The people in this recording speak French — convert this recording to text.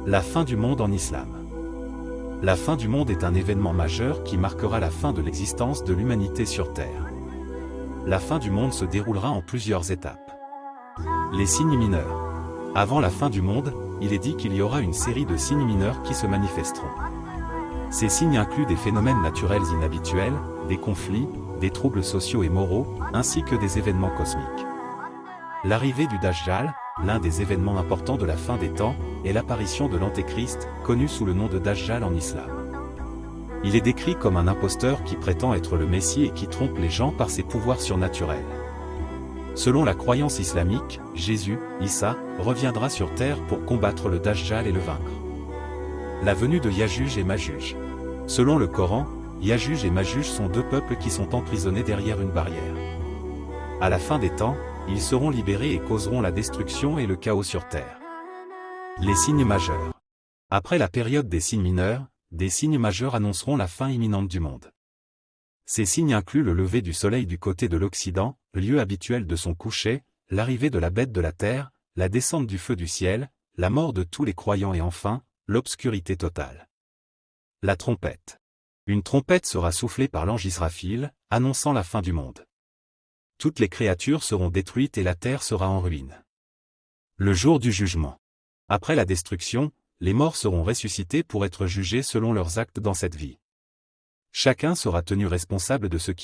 La fin du monde en islam. La fin du monde est un événement majeur qui marquera la fin de l'existence de l'humanité sur Terre. La fin du monde se déroulera en plusieurs étapes. Les signes mineurs. Avant la fin du monde, il est dit qu'il y aura une série de signes mineurs qui se manifesteront. Ces signes incluent des phénomènes naturels inhabituels, des conflits, des troubles sociaux et moraux, ainsi que des événements cosmiques. L'arrivée du Dajjal, l'un des événements importants de la fin des temps, est l'apparition de l'Antéchrist, connu sous le nom de Dajjal en islam. Il est décrit comme un imposteur qui prétend être le Messie et qui trompe les gens par ses pouvoirs surnaturels. Selon la croyance islamique, Jésus, Issa, reviendra sur terre pour combattre le Dajjal et le vaincre. La venue de Yajuj et Majuj. Selon le Coran, Yajuj et Majuj sont deux peuples qui sont emprisonnés derrière une barrière. À la fin des temps, ils seront libérés et causeront la destruction et le chaos sur terre. Les signes majeurs. Après la période des signes mineurs, des signes majeurs annonceront la fin imminente du monde. Ces signes incluent le lever du soleil du côté de l'Occident, lieu habituel de son coucher, l'arrivée de la bête de la terre, la descente du feu du ciel, la mort de tous les croyants et enfin, l'obscurité totale. La trompette. Une trompette sera soufflée par l'ange Israfil, annonçant la fin du monde. Toutes les créatures seront détruites et la terre sera en ruine. Le jour du jugement. Après la destruction, les morts seront ressuscités pour être jugés selon leurs actes dans cette vie. Chacun sera tenu responsable de ce qui